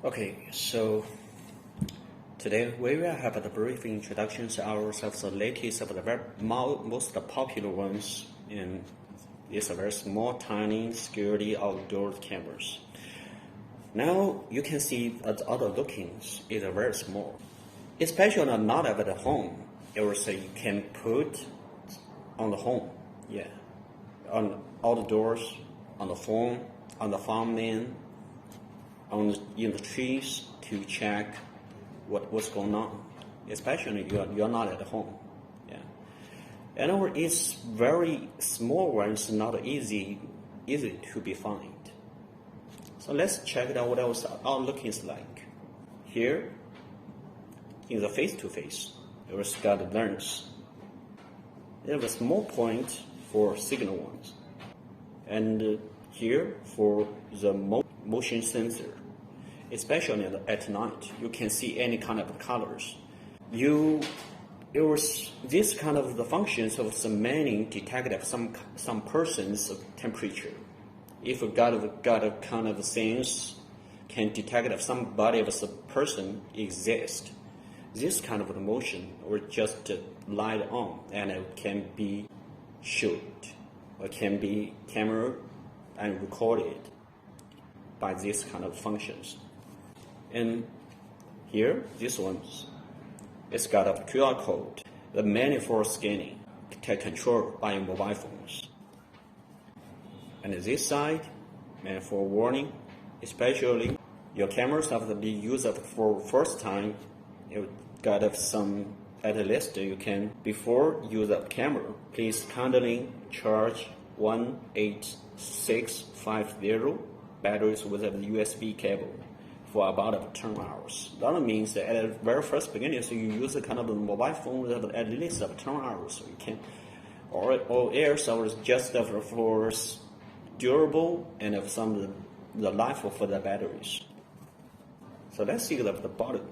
Okay, so today we will have a brief introduction to ourselves, the latest of the most popular ones in these very small, tiny, security outdoor cameras. Now you can see the other lookings is very small, especially not at the home. It will say you can put on the home, on outdoors, on the phone, on the farmland, in the trees to check what's going on, especially you're not at home. And it's very small ones, not easy to be found. So let's check it out what else our look is like. Here, in the face-to-face, it was got a lens. There's a small point for signal ones, and here for the motion sensor. Especially at night, you can see any kind of colors. It was this kind of the functions of summoning detective some person's temperature. If you got a kind of things can detect if somebody of a person exists, this kind of motion or just light on, and it can be shoot or can be camera and recorded by this kind of functions. And here, this one, it's got a QR code, the menu for scanning, controlled by mobile phones. And this side, meant for warning, especially your cameras have to be used for first time. You got some, at least you can, before use a camera, please kindly charge 18650 batteries with a USB cable for about 10 hours. That means that at the very first beginning, so you use a kind of a mobile phone with at least 10 hours. So you can, or else it's just for durable and of some the life for the batteries. So let's see the bottom.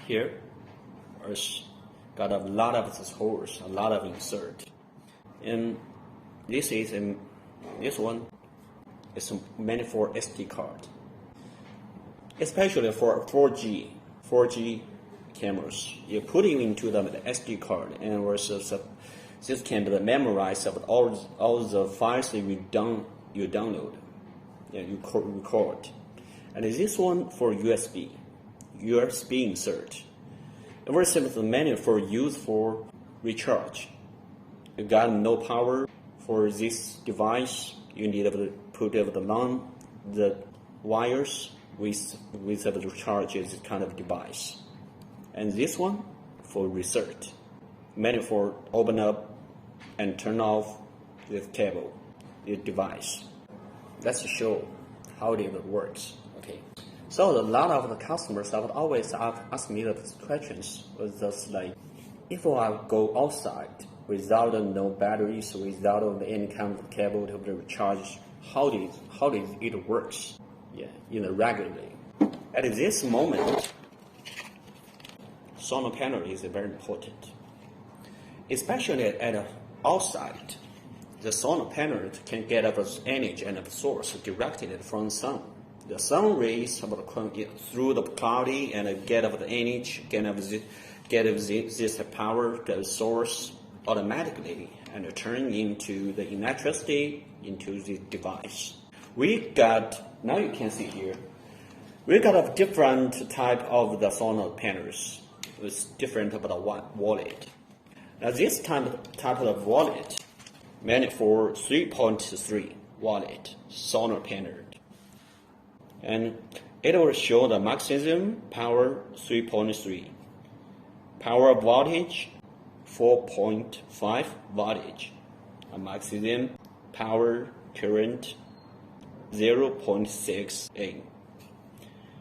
Here, it's got a lot of these holes, a lot of insert, and this one is meant for SD card. Especially for 4G cameras, you put it into the SD card, and this can be memorized of all the files that you download, you record. And this one for USB insert. It was the menu for use for recharge. You got no power for this device. You need to put the wires with the recharge is kind of device. And this one for research, menu for open up and turn off with cable, the device. Let's show how it works. Okay. So a lot of the customers have always ask me the questions was just like, if I go outside without no batteries, without any kind of cable to recharge, how does it works? Regularly. At this moment, solar panel is very important, especially at outside. The solar panel can get energy and source directed from the sun. The sun rays through the cloudy and get the energy, get this power, the source automatically, and turn into the electricity into the device. Now you can see here, we got a different type of the solar panels with different of the wallet. Now this type of wallet meant for 3.3 wallet solar panel. And it will show the maximum power 3.3, power voltage 4.5 voltage, a maximum power current 0.68.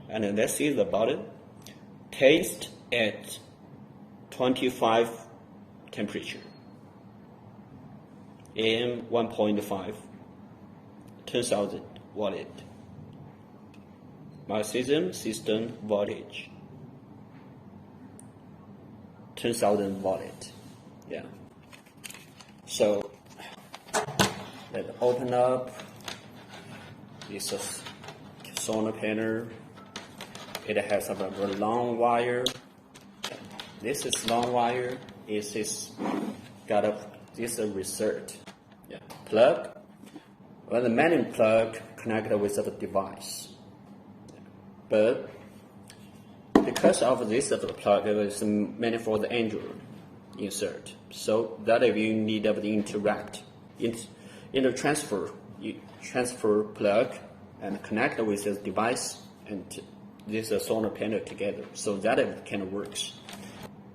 And let's see the bottom. Taste at 25 temperature. AM 1.5, 10,000 watt. Maximum system voltage 10,000 watt. So let's open up this solar panel. It has a very long wire. This is long wire. This is reset. Plug. Well, the main plug connected with the device. But because of this plug, it is meant for the Android insert. So that if you need to transfer plug and connect with the device and this solar panel together. So that it kind of works.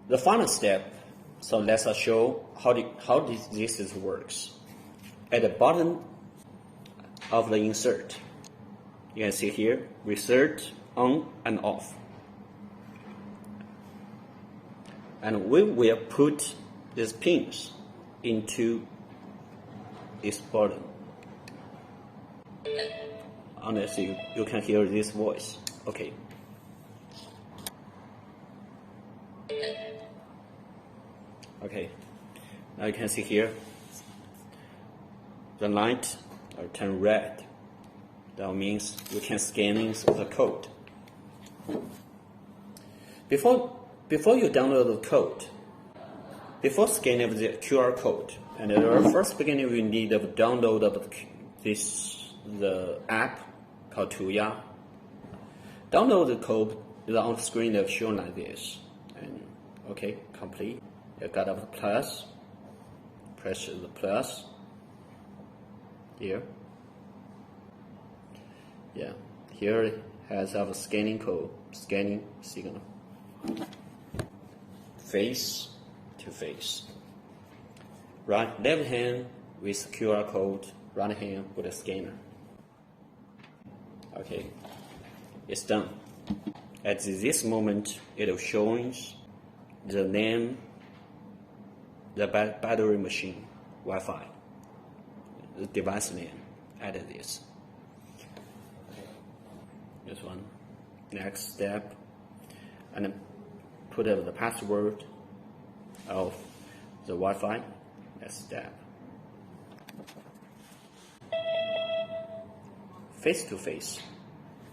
The final step. So let's show how this works. At the bottom of the insert, you can see here, reset on and off. And we will put these pins into this button. Unless you can hear this voice. Okay. Okay. Now you can see here, the light will turn red. That means you can scan in the code. Before you download the code, before scanning the QR code, and at the first beginning we need to download the app called Tuya. Download the code is on the screen of shown like this. And okay, complete. You got the plus. Press the plus. Here. Yeah. Here it has our scanning code, scanning signal. Face to face. Left hand with QR code, right hand with a scanner. Okay, it's done. At this moment, it will show the name, the battery machine, Wi-Fi, the device name. Add this. This one. Next step, and then put the password of the Wi-Fi. Next step. Face to face.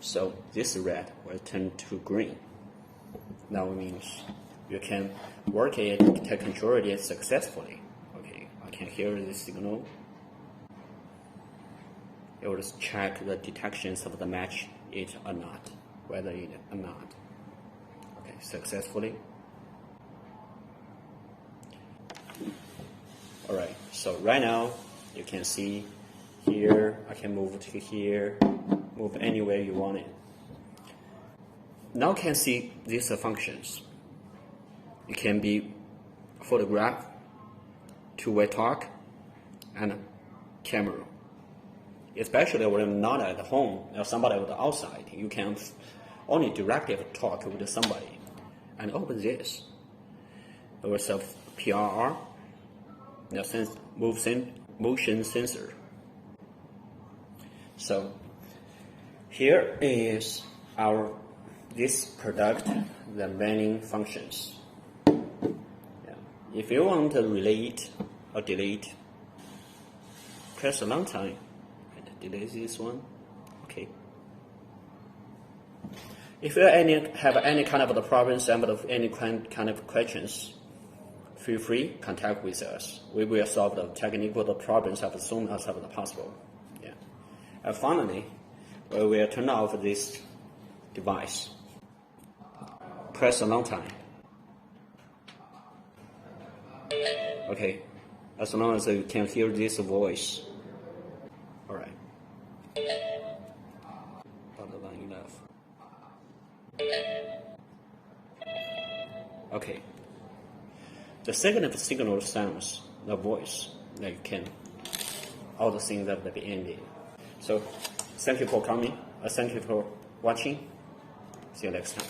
So this red will turn to green. Now it means you can work it to control it successfully. Okay, I can hear the signal. It will just check the detections of the match it or not, whether it or not. Okay, successfully. Alright, so right now you can see here, I can move to here, move anywhere you want it. Now you can see these functions. It can be photograph, two-way talk, and camera. Especially when you're not at home or somebody was outside, you can only directly talk with somebody. And open this. There was a PRR, motion sensor. So here is this product, the main functions. Yeah. If you want to relate or delete, press a long time and delete this one. Okay. If you have any kind of the problems and any kind of questions, feel free contact with us. We will solve the technical problems as soon as possible. Yeah. And finally, we will turn off this device. Press a long time. Okay. As long as you can hear this voice. Alright. About long enough. Okay. The second signal sounds the voice that you can all the things that will be ended. So thank you for coming. Thank you for watching. See you next time.